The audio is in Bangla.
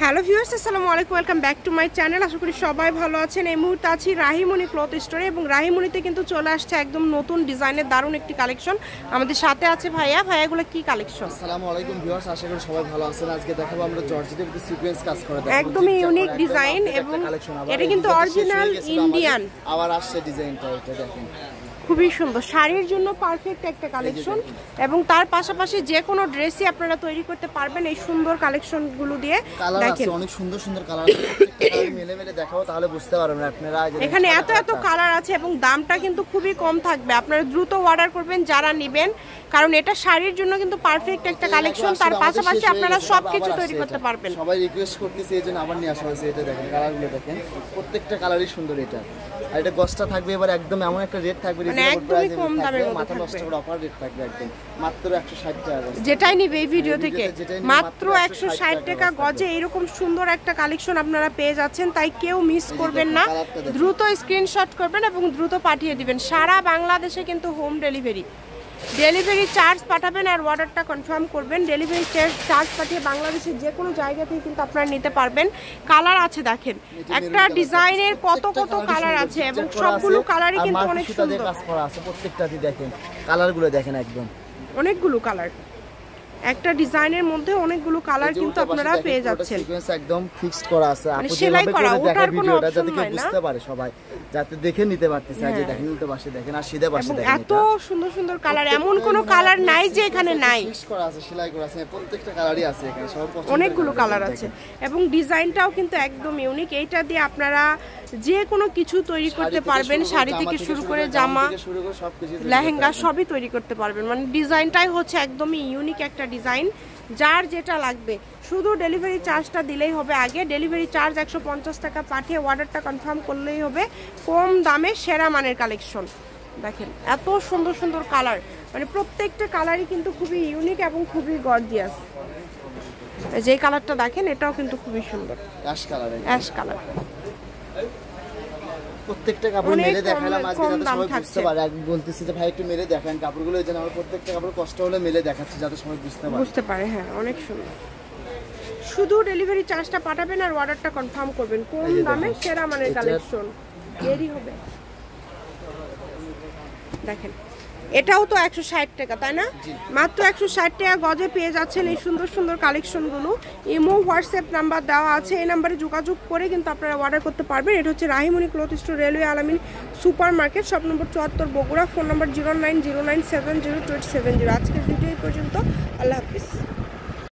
হ্যালো ভিউয়ার্স, আসসালামু আলাইকুম, welcome back to my channel. আশা করি সবাই ভালো আছেন। এই মুহূর্তে আছি রাহিমণি ক্লথ স্টোরে এবং রাহিমণিতে কিন্তু চলে আসছে একদম নতুন ডিজাইনের দারুণ একটি কালেকশন। আমাদের সাথে আছে ভাইয়াগুলো কি কালেকশন? আসসালামু আলাইকুম ভিউয়ার্স, আশা করি সবাই ভালো আছেন। আজকে দেখাবো আমরা জর্জেটের ভিতরে সিকোয়েন্স কাজ করা, একদমই ইউনিক ডিজাইন এবং এটা কিন্তু অরিজিনাল ইন্ডিয়ান। আবার আসছে ডিজাইনটা, এটা দেখেন খুবই সুন্দর, শাড়ির জন্য পারফেক্ট একটা কালেকশন এবং তার পাশাপাশি যে কোনো ড্রেসই আপনারা তৈরি করতে পারবেন এই সুন্দর কালেকশনগুলো দিয়ে। দেখেন অনেক সুন্দর সুন্দর কালার আছে, কালার মেলে মেলে দেখাবো তাহলে বুঝতে পারবেন আপনারা। এখানে এত কালার আছে এবং দামটা কিন্তু খুবই কম থাকবে। আপনারা দ্রুত অর্ডার করবেন যারা নেবেন, কারণ এটা শাড়ির জন্য কিন্তু পারফেক্ট একটা কালেকশন। তার পাশাপাশি আপনারা সবকিছু তৈরি করতে পারবেন। সবাই রিকোয়েস্ট করতেছে এইজন্য আবার নিয়ে আসা হয়েছে। এটা দেখেন কালারগুলো দেখেন, প্রত্যেকটা কালারই সুন্দর। এটা আর এটা গসটা থাকবে এবার একদম এমন একটা রেট থাকবে, একদমই কম দামের মধ্যে মাথা নষ্ট করে অফার রেট থাকবে একদম মাত্র 160 টাকা। যেটাই নিবে এই ভিডিও থেকে মাত্র 160 টাকা গজে এরকম সুন্দর একটা কালেকশন আপনারা পেয়ে যাচ্ছেন। তাই কেউ মিস করবেন না, দ্রুত স্ক্রিনশট করবেন এবং দ্রুত পাঠিয়ে দিবেন। সারা বাংলাদেশে কিন্তু হোম ডেলিভারি চার্জ পাঠাবেন আর অর্ডারটা কনফার্ম করবেন। ডেলিভারি চার্জ পাঠিয়ে বাংলাদেশের যে কোনো জায়গা থেকে কিন্তু আপনারা নিতে পারবেন। কালার আছে দেখেন, একটা ডিজাইনের কত কালার আছে এবং সবগুলো কালারই কিন্তু অনেক সুন্দর। কাজ করা আছে প্রত্যেকটাতে, দেখেন কালারগুলো দেখেন একদম অনেকগুলো কালার, একটা ডিজাইনের মধ্যে অনেকগুলো কালার কিন্তু আপনারা পেয়ে যাচ্ছেন। সিকোয়েন্স একদম ফিক্সড করা আছে, আপনি সেলাই করা, ওটার কোনো অপশন নাই না, বুঝতে পারে সবাই, যাতে দেখে নিতে পারতেছে। আজ দেখেন উল্টো পাশে দেখেন আর সিধা পাশে দেখেন, এত সুন্দর সুন্দর কালার, এমন কোনো কালার নাই যে এখানে নাই। ফিক্সড করা আছে, সেলাই করা আছে, প্রত্যেকটা কালারই আছে এখানে, সব পছন্দ অনেকগুলো কালার আছে এবং ডিজাইনটাও কিন্তু একদম ইউনিক। এইটা দিয়ে আপনারা যে কোনো কিছু তৈরি করতে পারবেন, শাড়ি থেকে শুরু করে জামা, লেহেঙ্গা সবই তৈরি করতে পারবেন। মানে ডিজাইনটাই হচ্ছে একদমই ইউনিক একটা ডিজাইন। যার যেটা লাগবে শুধু ডেলিভারি চার্জটা দিলেই হবে। আগে ডেলিভারি চার্জ 150 টাকা পাঠিয়ে অর্ডারটা কনফার্ম করলেই হবে। কম দামে সেরা মানের কালেকশন। দেখেন এত সুন্দর সুন্দর কালার, মানে প্রত্যেকটা কালারই কিন্তু খুবই ইউনিক এবং খুবই গর্জিয়াস। যে কালারটা দেখেন এটাও কিন্তু খুবই সুন্দর, অ্যাশ কালার। প্রত্যেকটা কাপড় মেলে দেখালাম আজকে যাতে সবাই বুঝতে পারে। আমি বলতেছি যে ভাই একটু মেলে দেখান কাপড়গুলো, এই জন্য আমরা প্রত্যেকটা কাপড় কষ্ট হলে মেলে দেখাচ্ছি যাতে সবাই বুঝতে পারে। হ্যাঁ অনেক সুন্দর। শুধু ডেলিভারি চার্জটা পাঠাবেন আর অর্ডারটা কনফার্ম করবেন। কোন দামে সেরা মানের কালেকশন দেরি হবে। দেখেন এটাও তো 160 টাকা, তাই না? মাত্র 160 টাকা গজে পেয়ে যাচ্ছেন এই সুন্দর সুন্দর কালেকশনগুলো। ইমো হোয়াটসঅ্যাপ নাম্বার দেওয়া আছে, এই নাম্বারে যোগাযোগ করে কিন্তু আপনারা অর্ডার করতে পারবেন। এটা হচ্ছে রাহিমণি ক্লথ স্টোর, রেলওয়ে আলামিন super market, shop number 74 Bogura. Phone নম্বর 0909702870। আজকের ভিডিও এই পর্যন্ত। আল্লাহ হাফিজ।